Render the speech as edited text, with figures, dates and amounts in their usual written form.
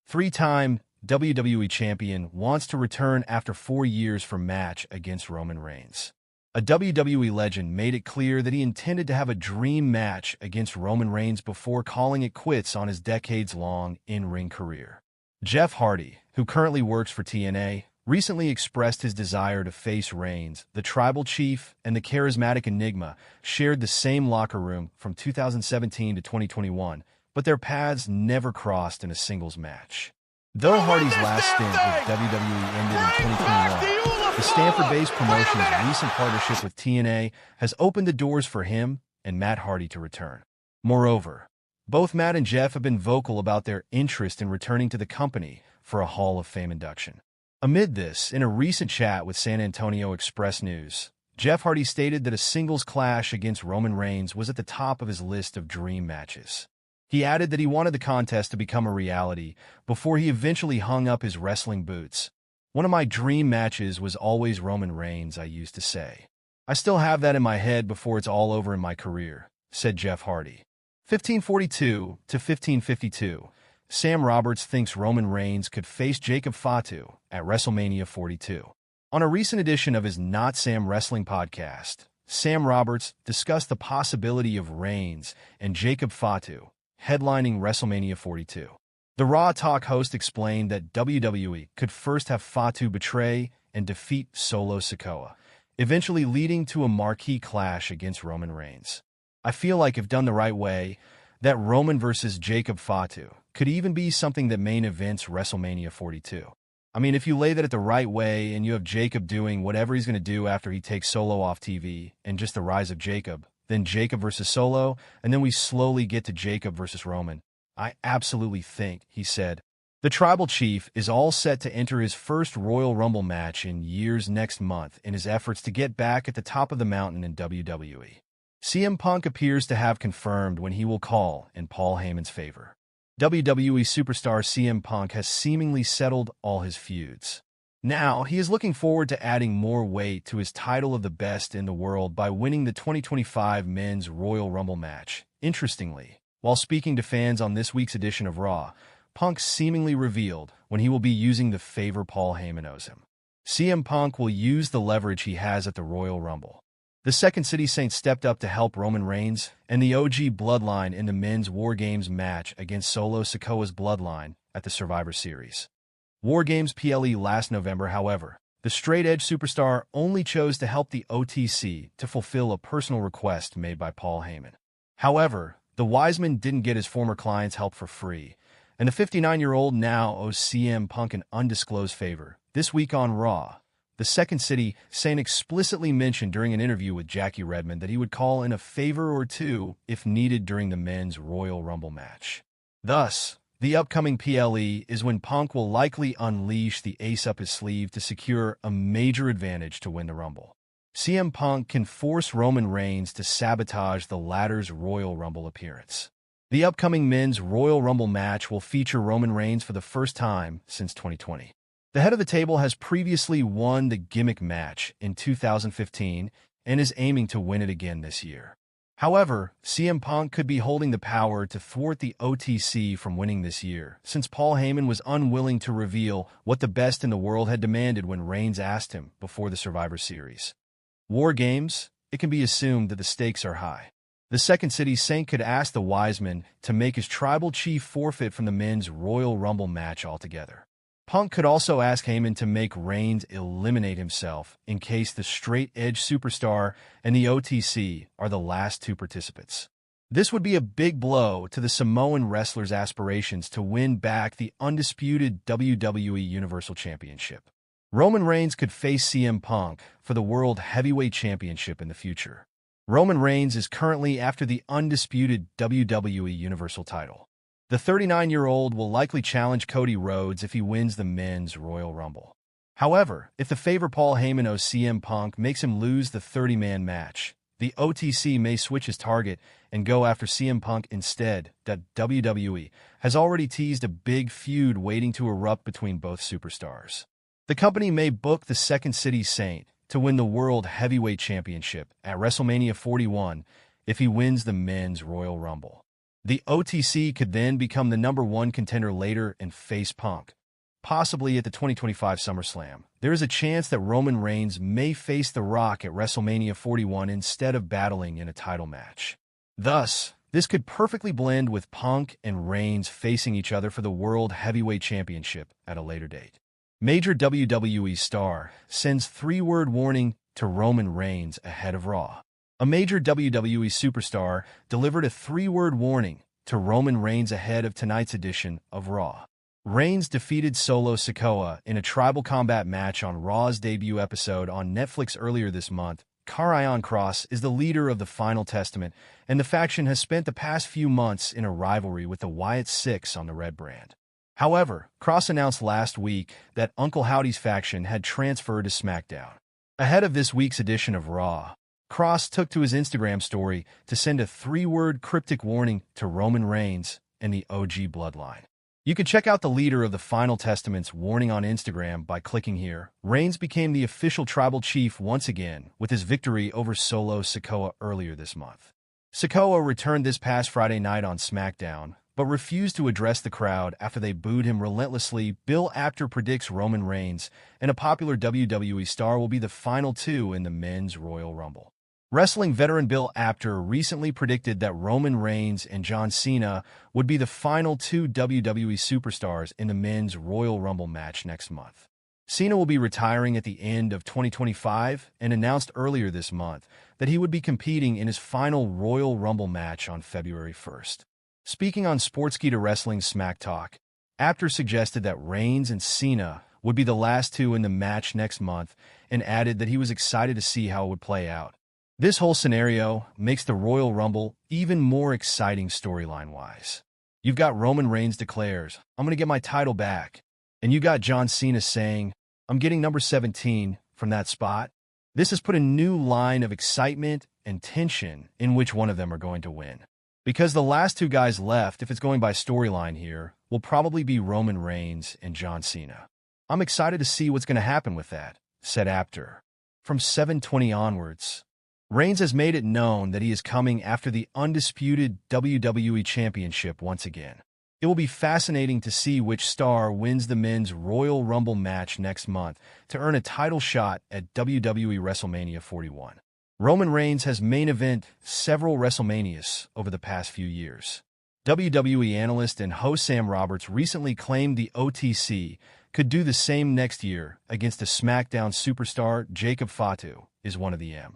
Three-time WWE Champion wants to return after 4 years for match against Roman Reigns. A WWE legend made it clear that he intended to have a dream match against Roman Reigns before calling it quits on his decades-long in-ring career. Jeff Hardy, who currently works for TNA, recently expressed his desire to face Reigns. The Tribal Chief and the Charismatic Enigma shared the same locker room from 2017 to 2021, but their paths never crossed in a singles match. Though Hardy's last stint with WWE ended in 2021, the Stamford-based promotion's recent partnership with TNA has opened the doors for him and Matt Hardy to return. Moreover, both Matt and Jeff have been vocal about their interest in returning to the company for a Hall of Fame induction. Amid this, in a recent chat with San Antonio Express News, Jeff Hardy stated that a singles clash against Roman Reigns was at the top of his list of dream matches. He added that he wanted the contest to become a reality before he eventually hung up his wrestling boots. "One of my dream matches was always Roman Reigns," I used to say. "I still have that in my head before it's all over in my career," said Jeff Hardy. 1542 to 1552. Sam Roberts thinks Roman Reigns could face Jacob Fatu at WrestleMania 42. On a recent edition of his Not Sam Wrestling podcast, Sam Roberts discussed the possibility of Reigns and Jacob Fatu headlining WrestleMania 42. The Raw Talk host explained that WWE could first have Fatu betray and defeat Solo Sikoa, eventually leading to a marquee clash against Roman Reigns. "I feel like if done the right way, that Roman versus Jacob Fatu could even be something that main events WrestleMania 42. I mean, if you lay that at the right way and you have Jacob doing whatever he's going to do after he takes Solo off TV and just the rise of Jacob, then Jacob versus Solo, and then we slowly get to Jacob versus Roman. I absolutely think," he said. The Tribal Chief is all set to enter his first Royal Rumble match in years next month in his efforts to get back at the top of the mountain in WWE. CM Punk appears to have confirmed when he will call in Paul Heyman's favor. WWE superstar CM Punk has seemingly settled all his feuds. Now, he is looking forward to adding more weight to his title of the best in the world by winning the 2025 Men's Royal Rumble match. Interestingly, while speaking to fans on this week's edition of Raw, Punk seemingly revealed when he will be using the favor Paul Heyman owes him. CM Punk will use the leverage he has at the Royal Rumble. The Second City Saints stepped up to help Roman Reigns and the OG Bloodline in the men's War Games match against Solo Sikoa's Bloodline at the Survivor Series. War Games PLE last November, however, the straight-edge superstar only chose to help the OTC to fulfill a personal request made by Paul Heyman. However, the Wiseman didn't get his former client's help for free, and the 59-year-old now owes CM Punk an undisclosed favor. This week on Raw, the Second City Saint explicitly mentioned during an interview with Jackie Redmond that he would call in a favor or two if needed during the men's Royal Rumble match. Thus, the upcoming PLE is when Punk will likely unleash the ace up his sleeve to secure a major advantage to win the Rumble. CM Punk can force Roman Reigns to sabotage the latter's Royal Rumble appearance. The upcoming men's Royal Rumble match will feature Roman Reigns for the first time since 2020. The head of the table has previously won the gimmick match in 2015 and is aiming to win it again this year. However, CM Punk could be holding the power to thwart the OTC from winning this year, since Paul Heyman was unwilling to reveal what the best in the world had demanded when Reigns asked him before the Survivor Series. War Games, it can be assumed that the stakes are high. The Second City Saint could ask the Wiseman to make his Tribal Chief forfeit from the men's Royal Rumble match altogether. Punk could also ask Heyman to make Reigns eliminate himself in case the straight-edge superstar and the OTC are the last two participants. This would be a big blow to the Samoan wrestler's aspirations to win back the undisputed WWE Universal Championship. Roman Reigns could face CM Punk for the World Heavyweight Championship in the future. Roman Reigns is currently after the undisputed WWE Universal title. The 39-year-old will likely challenge Cody Rhodes if he wins the men's Royal Rumble. However, if the favor Paul Heyman owes CM Punk makes him lose the 30-man match, the OTC may switch his target and go after CM Punk instead. That WWE has already teased a big feud waiting to erupt between both superstars. The company may book the Second City Saint to win the World Heavyweight Championship at WrestleMania 41 if he wins the men's Royal Rumble. The OTC could then become the #1 contender later and face Punk, possibly at the 2025 SummerSlam. There is a chance that Roman Reigns may face The Rock at WrestleMania 41 instead of battling in a title match. Thus, this could perfectly blend with Punk and Reigns facing each other for the World Heavyweight Championship at a later date. Major WWE star sends three-word warning to Roman Reigns ahead of Raw. A major WWE superstar delivered a three-word warning to Roman Reigns ahead of tonight's edition of Raw. Reigns defeated Solo Sikoa in a tribal combat match on Raw's debut episode on Netflix earlier this month. Karrion Kross is the leader of the Final Testament, and the faction has spent the past few months in a rivalry with the Wyatt Six on the Red brand. However, Kross announced last week that Uncle Howdy's faction had transferred to SmackDown. Ahead of this week's edition of Raw, Kross took to his Instagram story to send a three-word cryptic warning to Roman Reigns and the OG bloodline. You can check out the leader of the Final Testament's warning on Instagram by clicking here. Reigns became the official tribal chief once again with his victory over Solo Sikoa earlier this month. Sikoa returned this past Friday night on SmackDown, but refused to address the crowd after they booed him relentlessly. Bill Apter predicts Roman Reigns and a popular WWE star will be the final two in the Men's Royal Rumble. Wrestling veteran Bill Apter recently predicted that Roman Reigns and John Cena would be the final two WWE superstars in the Men's Royal Rumble match next month. Cena will be retiring at the end of 2025 and announced earlier this month that he would be competing in his final Royal Rumble match on February 1st. Speaking on Sportskeeda Wrestling Smack Talk, Apter suggested that Reigns and Cena would be the last two in the match next month and added that he was excited to see how it would play out. This whole scenario makes the Royal Rumble even more exciting storyline-wise. You've got Roman Reigns declares, "I'm going to get my title back." And you got John Cena saying, "I'm getting number 17 from that spot." This has put a new line of excitement and tension in which one of them are going to win. Because the last two guys left, if it's going by storyline here, will probably be Roman Reigns and John Cena. "I'm excited to see what's going to happen with that," said Apter. From 720 onwards, Reigns has made it known that he is coming after the undisputed WWE Championship once again. It will be fascinating to see which star wins the Men's Royal Rumble match next month to earn a title shot at WWE WrestleMania 41. Roman Reigns has main event several WrestleManias over the past few years. WWE analyst and host Sam Roberts recently claimed the OTC could do the same next year against a SmackDown superstar. Jacob Fatu is one of the M.